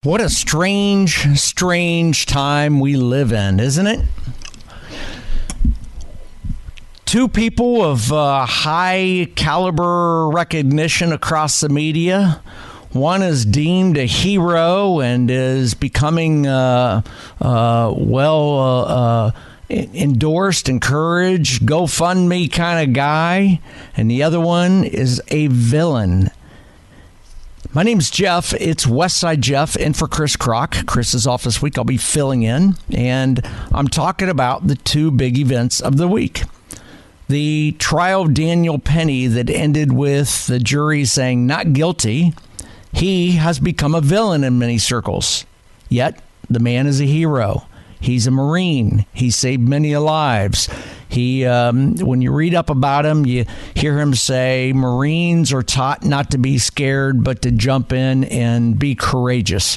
What a strange time we live in, isn't it? Two people of high caliber recognition across the media. One is deemed a hero and is becoming endorsed, encouraged, GoFundMe kind of guy. And the other one is a villain. My name's Jeff. It's Westside Jeff in for Chris Krok. Chris is off this week. I'll be filling in. And I'm talking about the two big events of the week. The trial of Daniel Penny that ended with the jury saying not guilty. He has become a villain in many circles. Yet, the man is a hero. He's a Marine. He saved many lives. He, when you read up about him, you hear him say Marines are taught not to be scared, but to jump in and be courageous.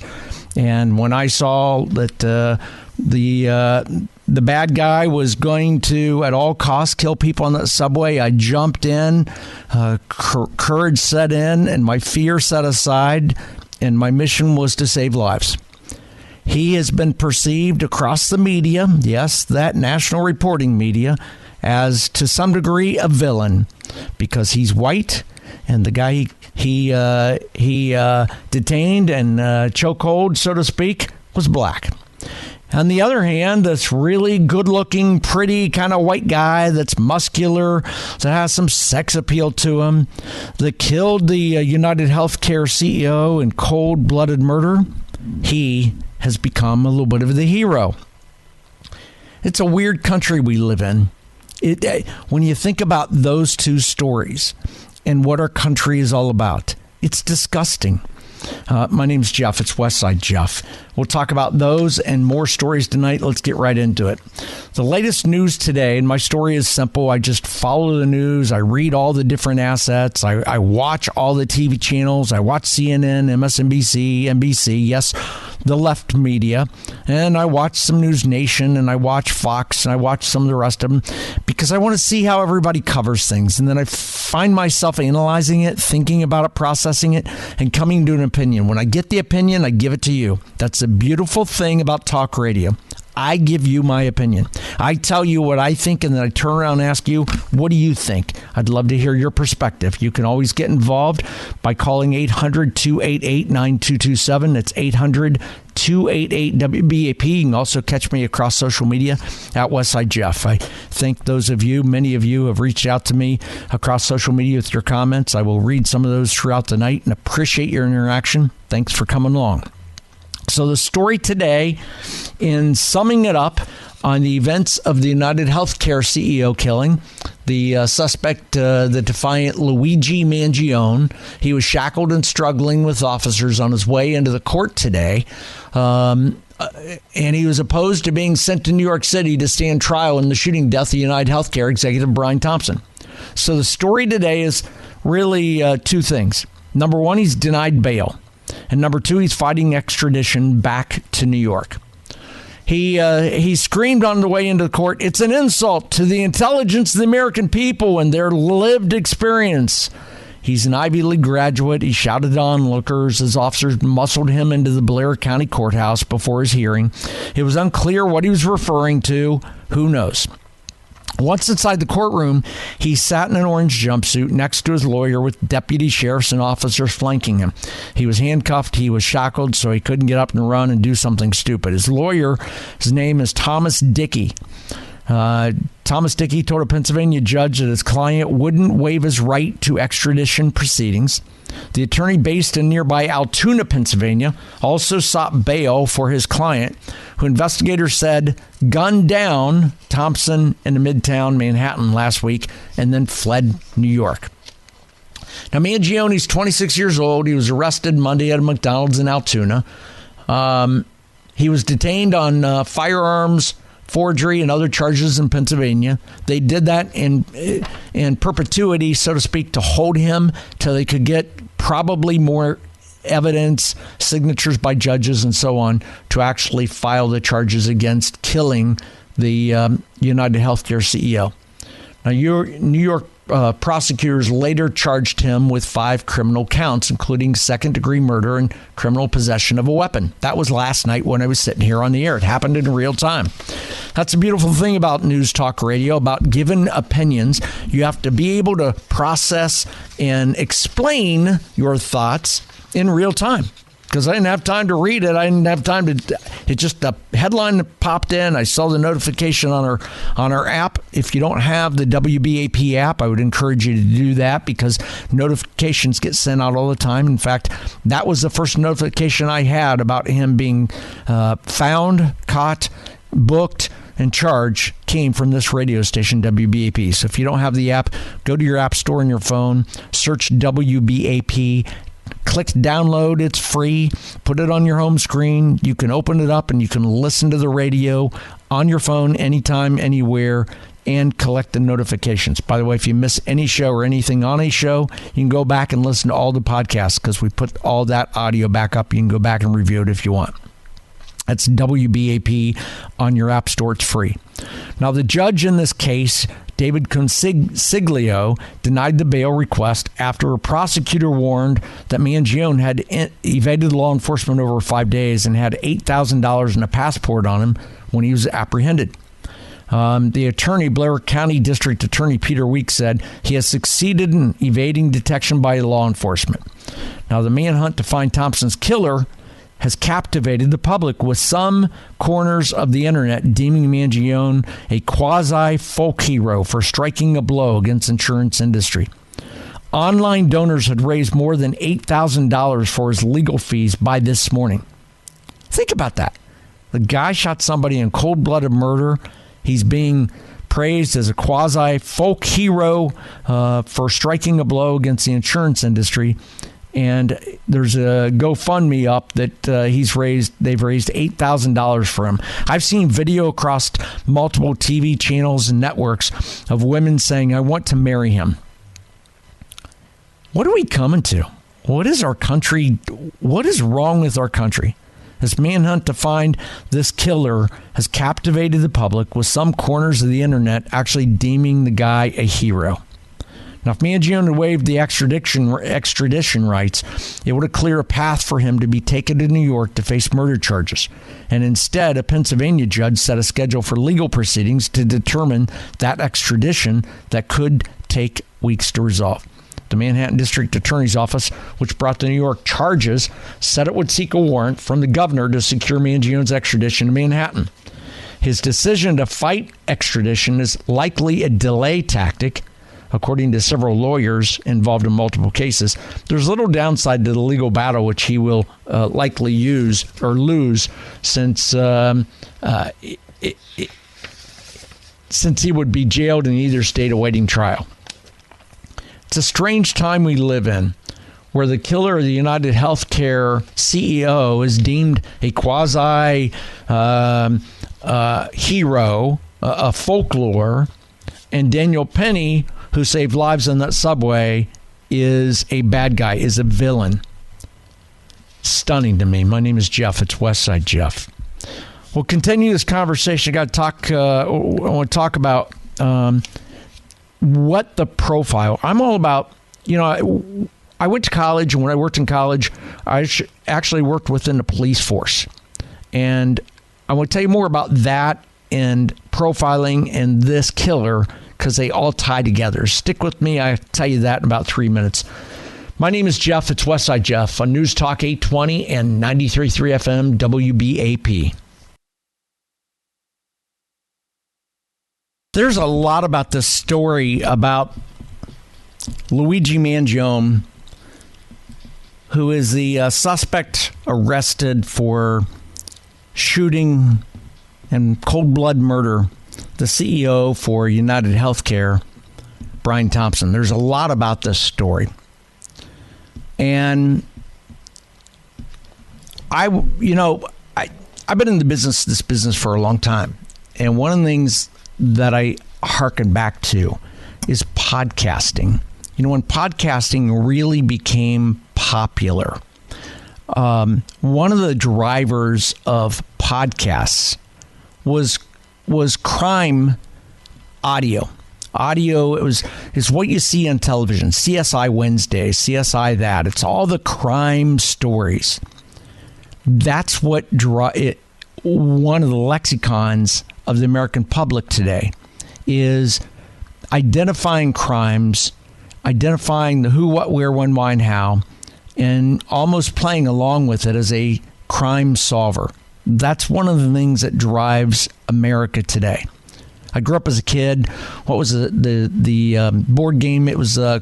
And when I saw that the bad guy was going to, at all costs, kill people on that subway, I jumped in, courage set in, and my fear set aside, and my mission was to save lives. He has been perceived across the media, yes, that national reporting media, as to some degree a villain because he's white and the guy he detained and chokehold, so to speak, was black. On the other hand, this really good-looking, pretty kind of white guy that's muscular, that has some sex appeal to him, that killed the United Healthcare CEO in cold-blooded murder, he has become a little bit of the hero. It's a weird country we live in. When you think about those two stories and what our country is all about, it's disgusting. My name's Jeff. It's Westside Jeff. We'll talk about those and more stories tonight. Let's get right into it. The latest news today, and my story is simple. I just follow the news. I read all the different assets. I watch all the TV channels. I watch CNN, MSNBC, NBC, yes, the left media. And I watch some News Nation, and I watch Fox, and I watch some of the rest of them because I want to see how everybody covers things. And then I find myself analyzing it, thinking about it, processing it, and coming to an opinion. When I get the opinion, I give it to you. That's the beautiful thing about talk radio. I give you my opinion. I tell you what I think, and then I turn around and ask you, what do you think? I'd love to hear your perspective. You can always get involved by calling 800-288-9227. That's 800-288-WBAP. You can also catch me across social media at Westside Jeff. I thank those of you, many of you have reached out to me across social media with your comments. I will read some of those throughout the night and appreciate your interaction. Thanks for coming along. So the story today, in summing it up on the events of the United Healthcare CEO killing, the suspect, the defiant Luigi Mangione, he was shackled and struggling with officers on his way into the court today. And he was opposed to being sent to New York City to stand trial in the shooting death of United Healthcare executive Brian Thompson. So the story today is really two things. Number one, he's denied bail. And number two, he's fighting extradition back to New York. He screamed on the way into the court, "It's an insult to the intelligence of the American people and their lived experience." He's an Ivy League graduate. He shouted on lookers as officers muscled him into the Blair County Courthouse before his hearing. It was unclear what he was referring to. Who knows? Once inside the courtroom, he sat in an orange jumpsuit next to his lawyer with deputy sheriffs and officers flanking him. He was handcuffed. He was shackled, so he couldn't get up and run and do something stupid. His lawyer, his name is Thomas Dickey. Thomas Dickey told a Pennsylvania judge that his client wouldn't waive his right to extradition proceedings. The attorney based in nearby Altoona, Pennsylvania, also sought bail for his client, who investigators said gunned down Thompson in the Midtown Manhattan last week and then fled New York. Now, Mangione's 26 years old. He was arrested Monday at a McDonald's in Altoona. He was detained on firearms, forgery, and other charges in Pennsylvania. They did that in perpetuity, so to speak, to hold him till they could get probably more evidence, signatures by judges and so on, to actually file the charges against killing the United Healthcare CEO. Now, New York prosecutors later charged him with 5 criminal counts, including second-degree murder and criminal possession of a weapon. That was last night when I was sitting here on the air. It happened in real time. That's a beautiful thing about News Talk Radio, about giving opinions. You have to be able to process and explain your thoughts in real time. Because I didn't have time to read it. I didn't have time to. It just the headline popped in. I saw the notification on our app. If you don't have the WBAP app, I would encourage you to do that because notifications get sent out all the time. In fact, that was the first notification I had about him being found, caught, booked, and charged came from this radio station, WBAP. So if you don't have the app, go to your app store on your phone, search WBAP. Click download. It's free. Put it on your home screen. You can open it up and you can listen to the radio on your phone anytime, anywhere, and collect the notifications. By the way, if you miss any show or anything on a show, you can go back and listen to all the podcasts because we put all that audio back up. You can go back and review it if you want. That's WBAP on your app store. It's free. Now, the judge in this case, David Consiglio, denied the bail request after a prosecutor warned that Mangione had evaded law enforcement over 5 days and had $8,000 in a passport on him when he was apprehended. The attorney, Blair County District Attorney Peter Weeks, said he has succeeded in evading detection by law enforcement. Now, the manhunt to find Thompson's killer has captivated the public, with some corners of the internet deeming Mangione a quasi-folk hero for striking a blow against the insurance industry. Online donors had raised more than $8,000 for his legal fees by this morning. Think about that. The guy shot somebody in cold-blooded murder. He's being praised as a quasi-folk hero for striking a blow against the insurance industry. And there's a GoFundMe up that they've raised $8,000 for him. I've seen video across multiple TV channels and networks of women saying, I want to marry him. What are we coming to? What is our country? What is wrong with our country? This manhunt to find this killer has captivated the public, with some corners of the internet actually deeming the guy a hero. Now, if Mangione had waived the extradition rights, it would have cleared a path for him to be taken to New York to face murder charges. And instead, a Pennsylvania judge set a schedule for legal proceedings to determine that extradition that could take weeks to resolve. The Manhattan District Attorney's Office, which brought the New York charges, said it would seek a warrant from the governor to secure Mangione's extradition to Manhattan. His decision to fight extradition is likely a delay tactic. According to several lawyers involved in multiple cases, there's little downside to the legal battle, which he will likely use or lose since he would be jailed in either state awaiting trial. It's a strange time we live in, where the killer of the United Healthcare CEO is deemed a quasi hero, a folklore, and Daniel Penny, who saved lives on that subway, is a bad guy, is a villain. Stunning to me. My name is Jeff. It's Westside Jeff. We'll continue this conversation. I want to talk about what the profile. I'm all about, I went to college, and when I worked in college, I actually worked within the police force. And I want to tell you more about that and profiling and this killer, because they all tie together. Stick with me. I'll tell you that in about 3 minutes. My name is Jeff. It's Westside Jeff on News Talk 820 and 93.3 FM WBAP. There's a lot about this story about Luigi Mangione, who is the suspect arrested for shooting and cold blood murder the CEO for United Healthcare, Brian Thompson. There's a lot about this story. And I've been in this business for a long time. And one of the things that I hearken back to is podcasting. When podcasting really became popular, one of the drivers of podcasts was crime audio. Audio, it's what you see on television. CSI Wednesday, CSI that. It's all the crime stories. That's what one of the lexicons of the American public today is identifying crimes, identifying the who, what, where, when, why, and how, and almost playing along with it as a crime solver. That's one of the things that drives America today. I grew up as a kid. What was the board game? It was a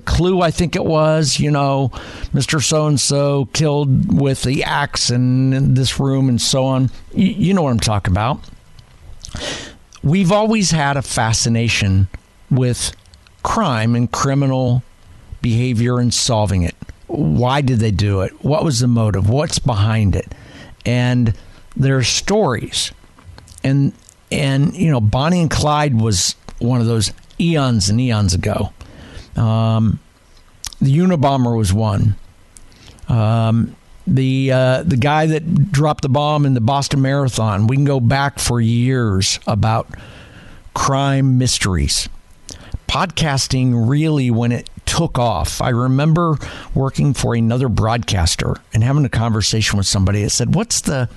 Clue, I think it was. You know, Mr. So-and-so killed with the axe in this room and so on. You know what I'm talking about. We've always had a fascination with crime and criminal behavior and solving it. Why did they do it? What was the motive? What's behind it? And there are stories. And you know, Bonnie and Clyde was one of those eons and eons ago. The Unabomber was one. The guy that dropped the bomb in the Boston Marathon. We can go back for years about crime mysteries. Podcasting really, when it took off, I remember working for another broadcaster and having a conversation with somebody that said, what's the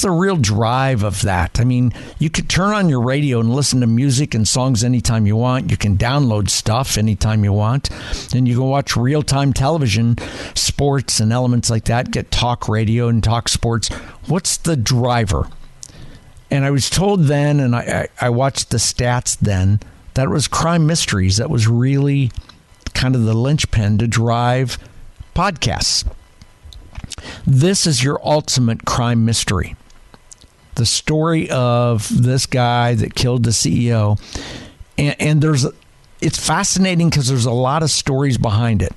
real drive of that? I mean, you could turn on your radio and listen to music and songs anytime you want. You can download stuff anytime you want. And you can watch real-time television, sports and elements like that, get talk radio and talk sports. What's the driver? And I was told then, and I watched the stats then, that it was crime mysteries. That was really kind of the linchpin to drive podcasts. This is your ultimate crime mystery. The story of this guy that killed the CEO. And it's fascinating because there's a lot of stories behind it.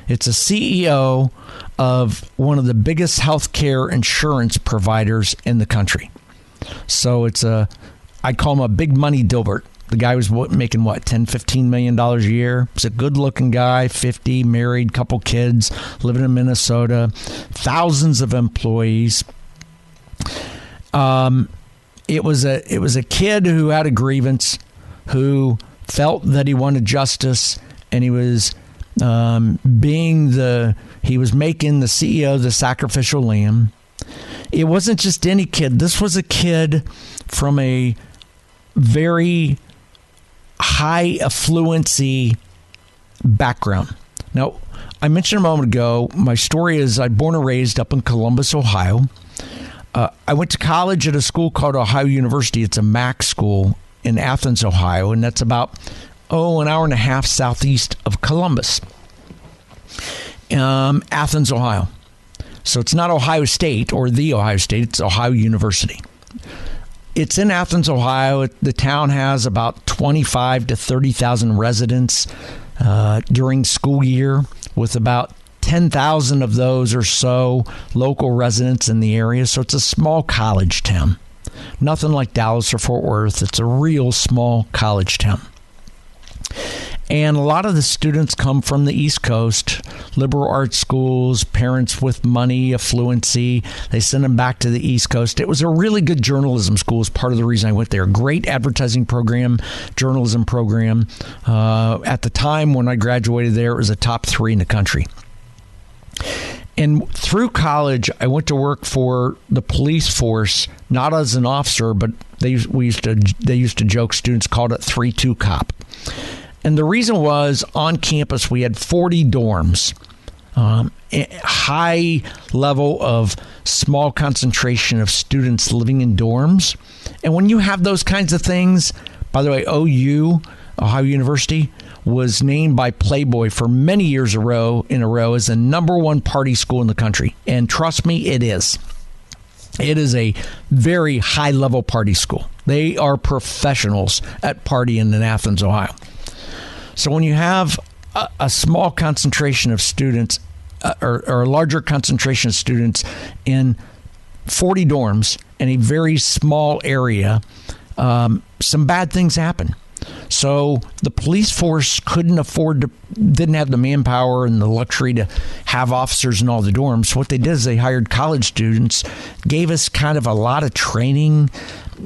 It's a CEO of one of the biggest healthcare insurance providers in the country. So I call him a big money Dilbert. The guy was making, $10, $15 million a year. He's a good-looking guy, 50, married, couple kids, living in Minnesota, thousands of employees. It was a kid who had a grievance, who felt that he wanted justice, and he was making the CEO the sacrificial lamb. It wasn't just any kid. This was a kid from a very high affluency background. Now, I mentioned a moment ago, my story is I'm born and raised up in Columbus, Ohio. I went to college at a school called Ohio University. It's a MAC school in Athens, Ohio, and that's about, an hour and a half southeast of Columbus. Athens, Ohio. So it's not Ohio State or the Ohio State, it's Ohio University. It's in Athens, Ohio. The town has about 25 to 30,000 residents during school year, with about 10,000 of those or so local residents in the area. So it's a small college town. Nothing like Dallas or Fort Worth. It's a real small college town. And a lot of the students come from the East Coast, liberal arts schools, parents with money, affluency. They send them back to the East Coast. It was a really good journalism school, is part of the reason I went there. Great advertising program, journalism program. At the time when I graduated there, it was a top 3 in the country. And through college, I went to work for the police force, not as an officer, but they used to joke, students called it 3-2 cop. And the reason was, on campus, we had 40 dorms, high level of small concentration of students living in dorms. And when you have those kinds of things, by the way, Ohio University, was named by Playboy for many years in a row as the #1 party school in the country. And trust me, it is. It is a very high-level party school. They are professionals at partying in Athens, Ohio. So when you have a small concentration of students or a larger concentration of students in 40 dorms in a very small area, some bad things happen. So the police force didn't have the manpower and the luxury to have officers in all the dorms. So what they did is they hired college students, gave us kind of a lot of training,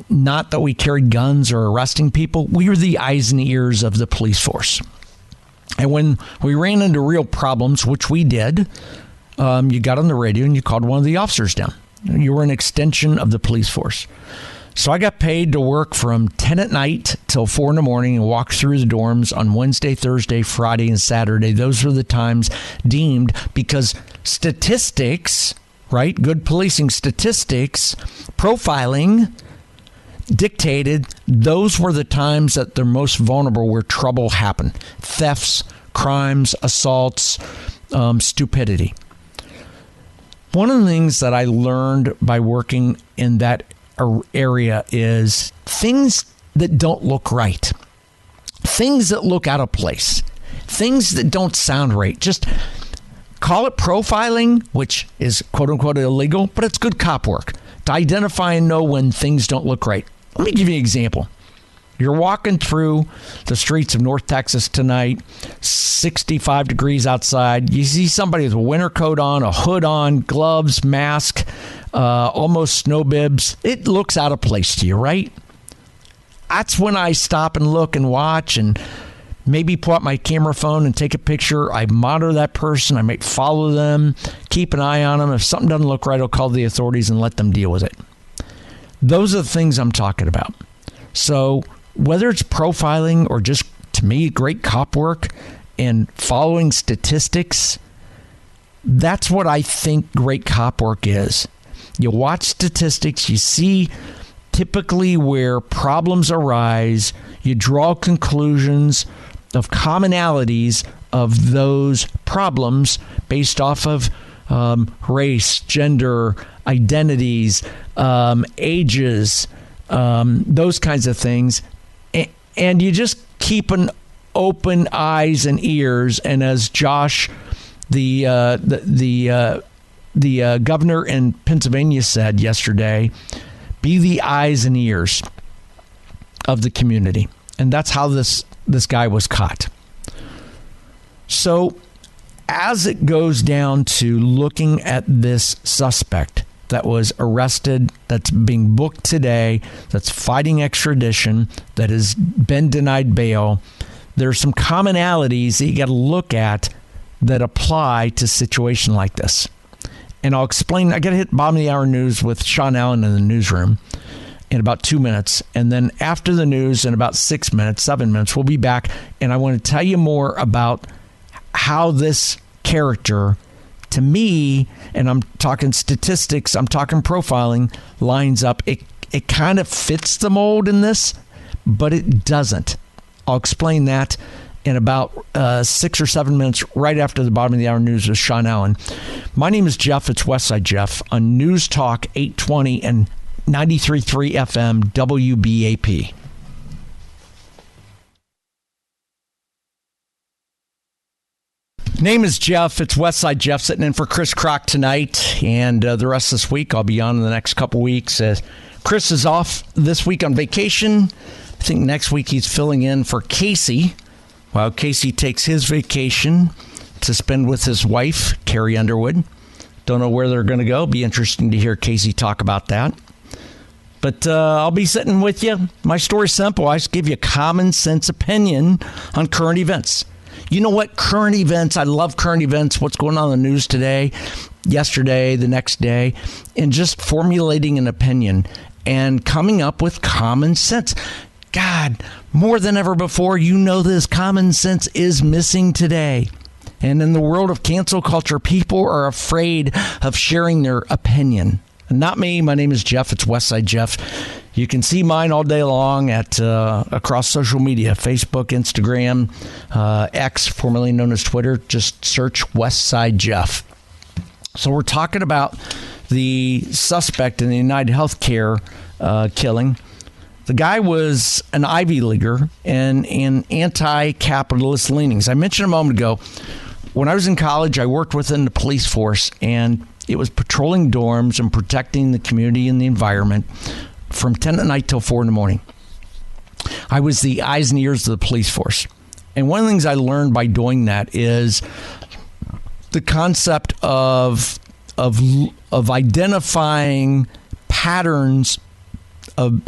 not that we carried guns or arresting people. We were the eyes and ears of the police force. And when we ran into real problems, which we did, you got on the radio and you called one of the officers down. You were an extension of the police force. So I got paid to work from 10 at night till 4 in the morning and walk through the dorms on Wednesday, Thursday, Friday, and Saturday. Those were the times deemed, because statistics, right? Good policing statistics, profiling dictated those were the times that they're most vulnerable, where trouble happened. Thefts, crimes, assaults, stupidity. One of the things that I learned by working in that area is things that don't look right, things that look out of place, things that don't sound right. Just call it profiling, which is quote unquote illegal, but it's good cop work to identify and know when things don't look right. Let me give you an example. You're walking through the streets of North Texas tonight, 65 degrees outside. You see somebody with a winter coat on, a hood on, gloves, mask, almost snow bibs. It looks out of place to you, right? That's when I stop and look and watch and maybe pull out my camera phone and take a picture. I monitor that person. I might follow them, keep an eye on them. If something doesn't look right, I'll call the authorities and let them deal with it. Those are the things I'm talking about. So whether it's profiling or just, to me, great cop work and following statistics, that's what I think great cop work is. You watch statistics, you see typically where problems arise, you draw conclusions of commonalities of those problems based off of race, gender, identities, ages, those kinds of things. And you just keep an open eyes and ears. And as Josh, the governor in Pennsylvania said yesterday, be the eyes and ears of the community. And that's how this guy was caught. So as it goes down to looking at this suspect that was arrested, that's being booked today, that's fighting extradition, that has been denied bail, there are some commonalities that you got to look at that apply to a situation like this. And I'll explain. I got to hit bottom of the hour news with Sean Allen in the newsroom in about 2 minutes. And then after the news in about 7 minutes, we'll be back. And I want to tell you more about how this character, to me, and I'm talking statistics, I'm talking profiling, lines up. It kind of fits the mold in this, but it doesn't. I'll explain that in about 6 or 7 minutes, right after the bottom of the hour news with Sean Allen. My name is Jeff. It's Westside Jeff on News Talk 820 and 93.3 FM WBAP. Name is Jeff. It's Westside Jeff sitting in for Chris Krok tonight, and the rest of this week I'll be on in the next couple weeks. Chris is off this week on vacation. I think next week he's filling in for Casey while Casey takes his vacation to spend with his wife, Carrie Underwood. Don't know where they're going to go. Be interesting to hear Casey talk about that. But I'll be sitting with you. My story's simple. I just give you a common sense opinion on current events. You know what? Current events. I love current events. What's going on in the news today, yesterday, the next day, and just formulating an opinion and coming up with common sense. God, more than ever before, you know this, common sense is missing today. And in the world of cancel culture, people are afraid of sharing their opinion. Not me. My name is Jeff. It's Westside Jeff. You can see mine all day long at across social media, Facebook, Instagram, X, formerly known as Twitter. Just search Westside Jeff. So we're talking about the suspect in the United Healthcare killing. The guy was an Ivy Leaguer and anti-capitalist leanings. I mentioned a moment ago, when I was in college, I worked within the police force, and it was patrolling dorms and protecting the community and the environment from 10 at night till 4 in the morning. I was the eyes and ears of the police force. And one of the things I learned by doing that is the concept of identifying patterns of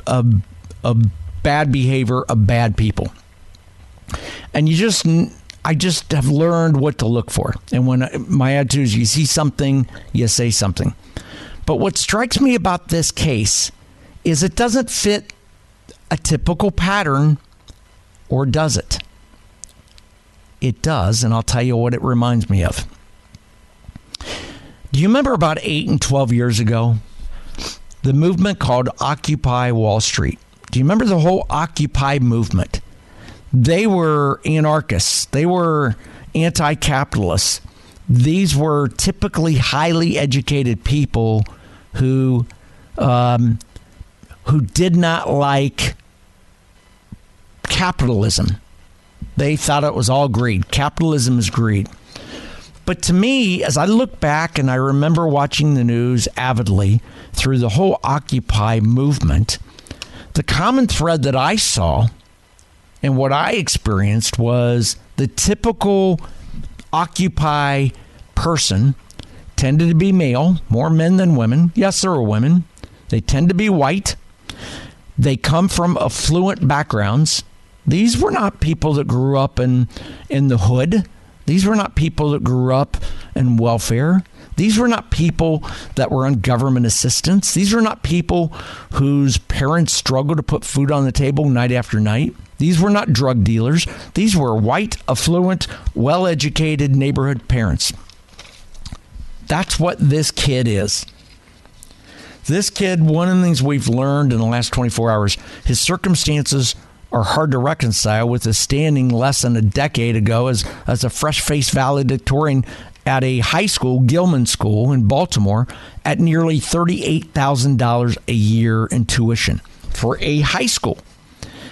bad behavior of bad people. And I just have learned what to look for. And when my attitude is, you see something, you say something. But what strikes me about this case is it doesn't fit a typical pattern, or does it? It does, and I'll tell you what it reminds me of. Do you remember about 8 and 12 years ago, the movement called Occupy Wall Street? Do you remember the whole Occupy movement? They were anarchists. They were anti-capitalists. These were typically highly educated people who did not like capitalism. They thought it was all greed. Capitalism is greed. But to me, as I look back and I remember watching the news avidly through the whole Occupy movement, the common thread that I saw and what I experienced was the typical Occupy person tended to be male, more men than women. Yes, there are women. They tend to be white. They come from affluent backgrounds. These were not people that grew up in the hood. These were not people that grew up in welfare. These were not people that were on government assistance. These were not people whose parents struggled to put food on the table night after night. These were not drug dealers. These were white, affluent, well-educated neighborhood parents. That's what this kid is. This kid, one of the things we've learned in the last 24 hours, his circumstances are hard to reconcile with his standing less than a decade ago as a fresh-faced valedictorian at a high school, Gilman School in Baltimore, at nearly $38,000 a year in tuition for a high school.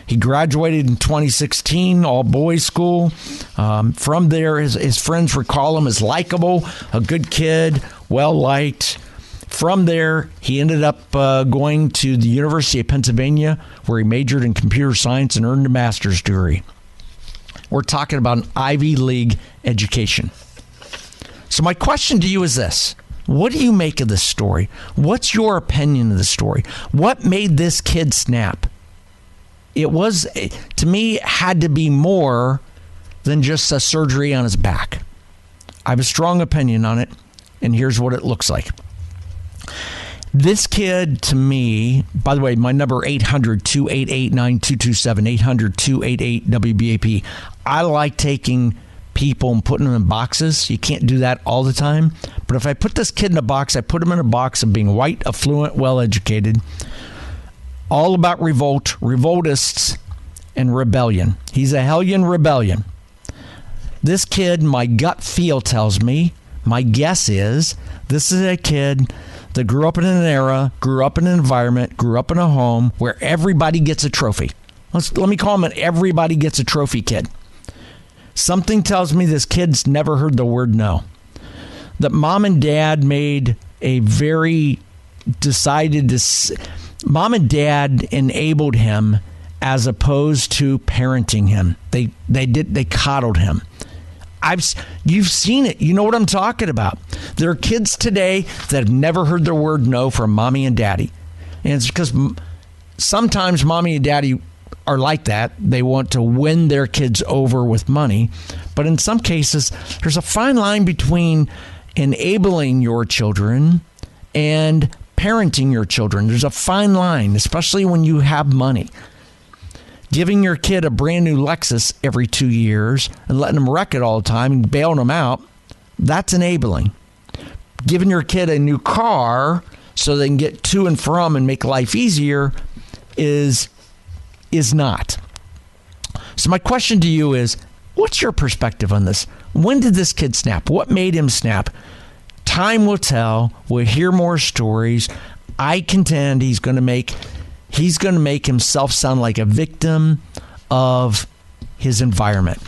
He graduated in 2016, all-boys school. From there, his friends recall him as likable, a good kid, well-liked. From there, he ended up going to the University of Pennsylvania, where he majored in computer science and earned a master's degree. We're talking about an Ivy League education. So my question to you is this. What do you make of this story? What's your opinion of the story? What made this kid snap? It was, to me, had to be more than just a surgery on his back. I have a strong opinion on it, and here's what it looks like. This kid, to me, by the way, my number 800-288-9227, 800-288-WBAP. I like taking people and putting them in boxes. You can't do that all the time. But if I put this kid in a box, I put him in a box of being white, affluent, well-educated, all about revolt, revoltists, and rebellion. He's a hellion rebellion. This kid, my gut feel tells me, my guess is, this is a kid that grew up in an era, grew up in an environment, grew up in a home where everybody gets a trophy. Let me call him an everybody gets a trophy kid. Something tells me this kid's never heard the word no. That mom and dad made a very decided mom and dad enabled him as opposed to parenting him. They coddled him. You've seen it. You know what I'm talking about. There are kids today that have never heard the word no from mommy and daddy. And it's because sometimes mommy and daddy are like that. They want to win their kids over with money. But in some cases, there's a fine line between enabling your children and parenting your children. There's a fine line, especially when you have money. Giving your kid a brand new Lexus every 2 years and letting them wreck it all the time and bailing them out, that's enabling. Giving your kid a new car so they can get to and from and make life easier is not. So my question to you is, what's your perspective on this? When did this kid snap? What made him snap? Time will tell. We'll hear more stories. I contend he's going to make himself sound like a victim of his environment.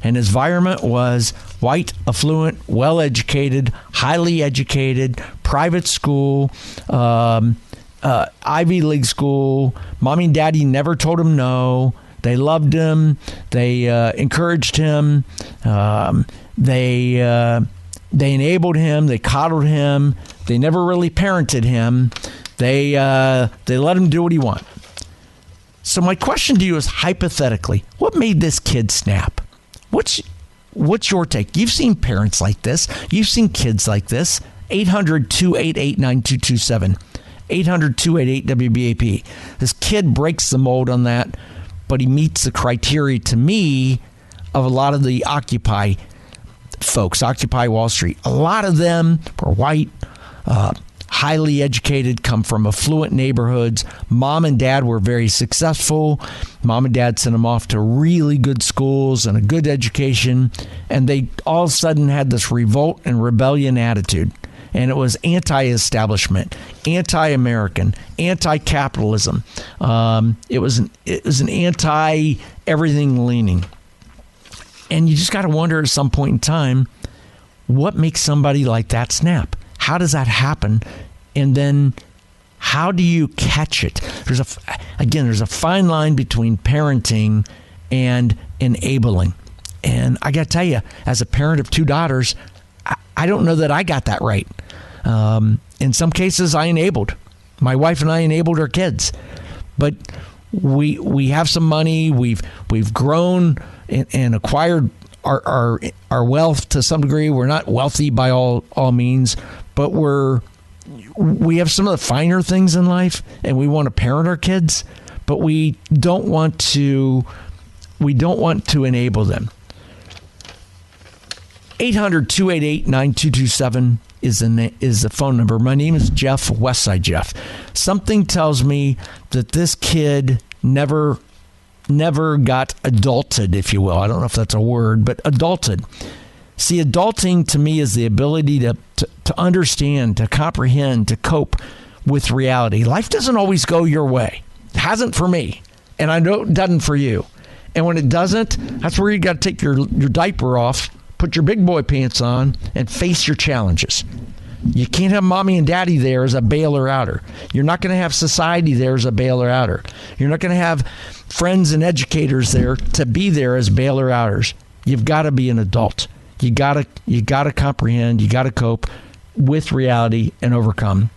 And his environment was white, affluent, well-educated, highly educated, private school, Ivy League school. Mommy and daddy never told him no. They loved him. They encouraged him. They enabled him. They coddled him. They never really parented him. They let him do what he wants. So my question to you is, hypothetically, what made this kid snap? What's your take? You've seen parents like this. You've seen kids like this. 800-288-9227. 800-288-WBAP. This kid breaks the mold on that, but he meets the criteria, to me, of a lot of the Occupy folks, Occupy Wall Street. A lot of them were white, highly educated, come from affluent neighborhoods. Mom and dad were very successful. Mom and dad sent them off to really good schools and a good education. And they all of a sudden had this revolt and rebellion attitude. And it was anti-establishment, anti-American, anti-capitalism. It was an anti-everything leaning. And you just got to wonder at some point in time, what makes somebody like that snap? How does that happen? And then how do you catch it? There's a fine line between parenting and enabling. And I got to tell you, as a parent of two daughters, I don't know that I got that right. In some cases, I enabled. My wife and I enabled our kids. But we have some money. We've grown and acquired our wealth to some degree. We're not wealthy by all means, but we have some of the finer things in life, and we want to parent our kids, but we don't want to enable them. 800-288-9227 is the phone number. My name is Jeff, Westside Jeff. Something tells me that this kid never got adulted, if you will. I don't know if that's a word, but adulted. See, adulting to me is the ability to understand, to comprehend, to cope with reality. Life doesn't always go your way. It hasn't for me, and I know it doesn't for you. And when it doesn't, that's where you got to take your diaper off, put your big boy pants on, and face your challenges. You can't have mommy and daddy there as a bailer-outer. You're not going to have society there as a bailer-outer. You're not going to have friends and educators there to be there as bailer-outers. You've got to be an adult. You got to comprehend. You got to cope with reality and overcome.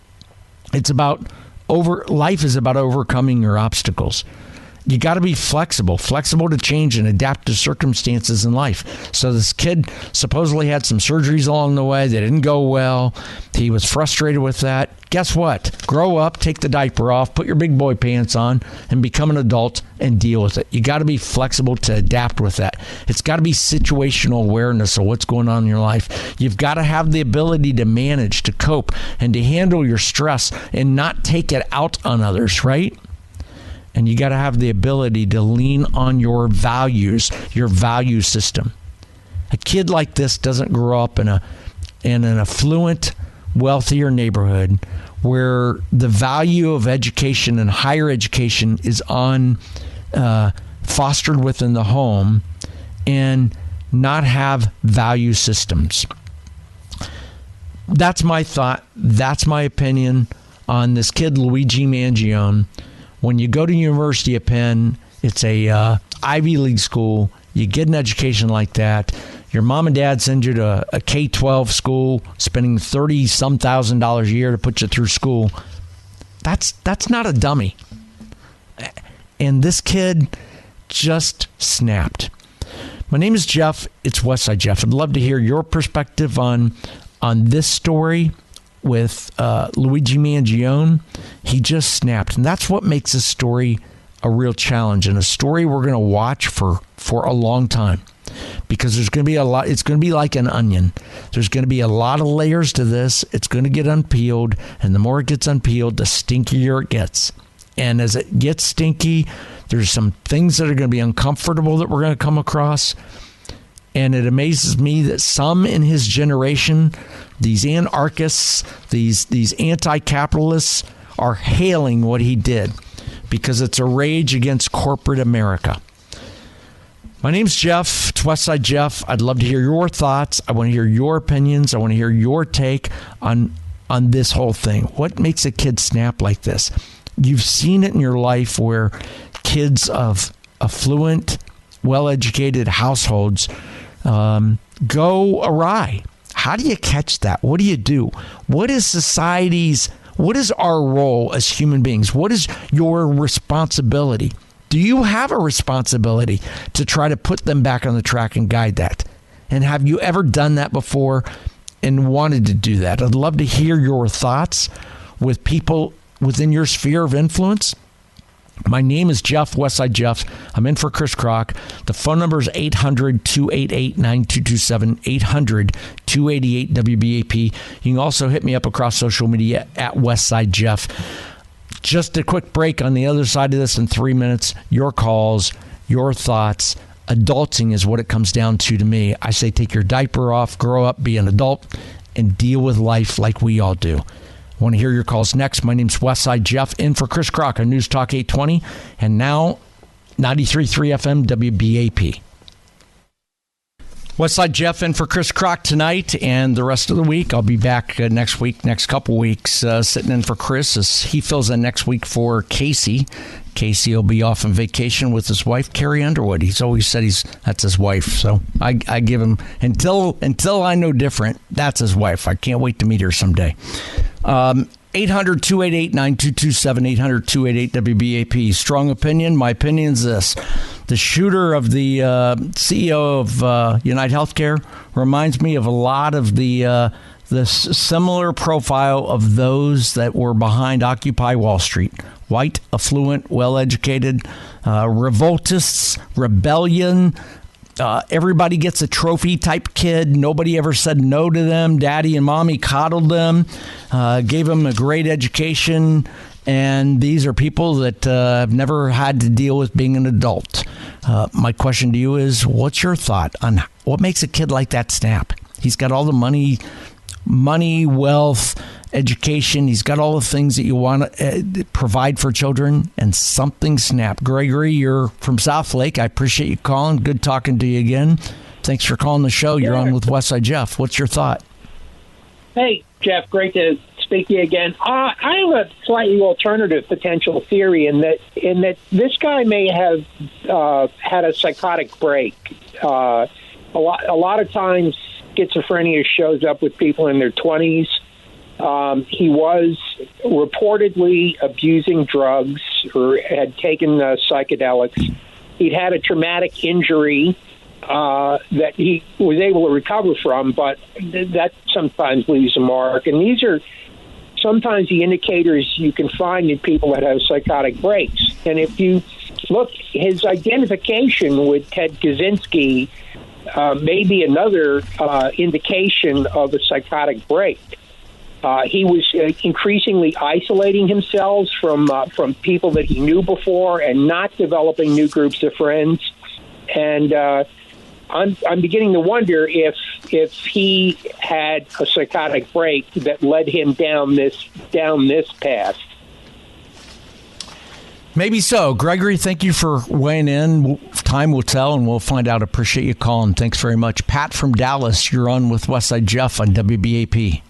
Life is about overcoming your obstacles. You got to be flexible to change and adapt to circumstances in life. So this kid supposedly had some surgeries along the way that didn't go well. He was frustrated with that. Guess what? Grow up, take the diaper off, put your big boy pants on, and become an adult and deal with it. You got to be flexible to adapt with that. It's got to be situational awareness of what's going on in your life. You've got to have the ability to manage, to cope, and to handle your stress and not take it out on others, right? And you got to have the ability to lean on your values, your value system. A kid like this doesn't grow up in an affluent, wealthier neighborhood where the value of education and higher education is fostered within the home and not have value systems. That's my thought. That's my opinion on this kid, Luigi Mangione. When you go to University of Penn, it's a Ivy League school. You get an education like that. Your mom and dad send you to a K-12 school, spending $30-some thousand a year to put you through school. That's not a dummy. And this kid just snapped. My name is Jeff. It's Westside Jeff. I'd love to hear your perspective on this story with Luigi Mangione. He just snapped. And that's what makes this story a real challenge and a story we're going to watch for a long time, because there's going to be a lot. It's going to be like an onion. There's going to be a lot of layers to this. It's going to get unpeeled, and the more it gets unpeeled, the stinkier it gets. And as it gets stinky, there's some things that are going to be uncomfortable that we're going to come across. And it amazes me that some in his generation, these anarchists, these anti-capitalists, are hailing what he did because it's a rage against corporate America. My name's Jeff. It's Westside Jeff. I'd love to hear your thoughts. I want to hear your opinions. I want to hear your take on this whole thing. What makes a kid snap like this? You've seen it in your life where kids of affluent, well-educated households go awry. How do you catch that? What do you do? What is society's What is our role as human beings? What is your responsibility? Do you have a responsibility to try to put them back on the track and guide that? And have you ever done that before and wanted to do that? I'd love to hear your thoughts with people within your sphere of influence. My name is Jeff, Westside Jeff. I'm in for Chris Krok. The phone number is 800-288-9227, 800-288-WBAP. You can also hit me up across social media at Westside Jeff. Just a quick break on the other side of this in 3 minutes. Your calls, your thoughts. Adulting is what it comes down to me. I say take your diaper off, grow up, be an adult, and deal with life like we all do. I want to hear your calls next. My name's Westside Jeff, in for Chris Krok on News Talk 820, and now 93.3 FM WBAP. Westside Jeff in for Chris Krok tonight and the rest of the week. I'll be back next week, next couple weeks, sitting in for Chris as he fills in next week for Casey. Casey will be off on vacation with his wife, Carrie Underwood. He's always said that's his wife. So I give him, until I know different, that's his wife. I can't wait to meet her someday. 800-288-9227, 800-288-WBAP. Strong opinion. My opinion is this. The shooter of the CEO of United Healthcare reminds me of a lot of the similar profile of those that were behind Occupy Wall Street. White, affluent, well-educated, revoltists, rebellion. Everybody gets a trophy type kid. Nobody ever said no to them. Daddy and mommy coddled them, gave them a great education. And these are people that have never had to deal with being an adult. My question to you is, what's your thought on what makes a kid like that snap? He's got all the money, wealth, education. He's got all the things that you want to provide for children, and something snap. Gregory, you're from South Lake. I appreciate you calling. Good talking to you again. Thanks for calling the show. You're on with Westside Jeff. What's your thought? Hey, Jeff. Great to speak to you again. I have a slightly alternative potential theory in that this guy may have had a psychotic break. A lot of times, schizophrenia shows up with people in their 20s. He was reportedly abusing drugs or had taken psychedelics. He'd had a traumatic injury that he was able to recover from, but that sometimes leaves a mark. And these are sometimes the indicators you can find in people that have psychotic breaks. And if you look, his identification with Ted Kaczynski may be another indication of a psychotic break. He was increasingly isolating himself from people that he knew before and not developing new groups of friends. And I'm beginning to wonder if he had a psychotic break that led him down this path. Maybe so. Gregory, thank you for weighing in. Time will tell, and we'll find out. Appreciate you calling. Thanks very much. Pat from Dallas, you're on with Westside Jeff on WBAP.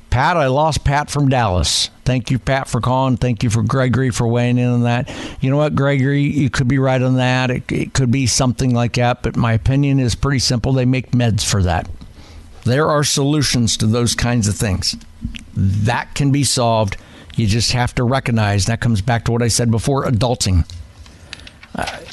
Pat, I lost Pat from Dallas. Thank you, Pat, for calling. Thank you for Gregory for weighing in on that. You know what, Gregory, you could be right on that. It could be something like that, but my opinion is pretty simple. They make meds for that. There are solutions to those kinds of things. That can be solved. You just have to recognize, that comes back to what I said before, adulting.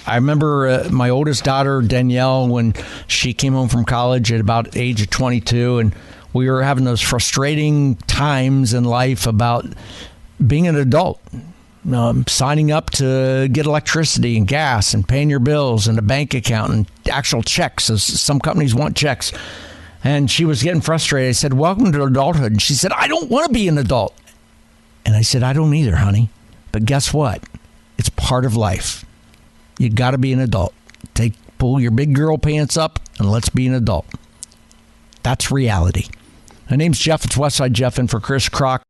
I remember my oldest daughter, Danielle, when she came home from college at about the age of 22, and we were having those frustrating times in life about being an adult, signing up to get electricity and gas and paying your bills and a bank account and actual checks, as some companies want checks. And she was getting frustrated. I said, welcome to adulthood. And she said, I don't want to be an adult. And I said, I don't either, honey. But guess what? It's part of life. You got to be an adult. Pull your big girl pants up and let's be an adult. That's reality. My name's Jeff. It's Westside Jeff in for Chris Krok.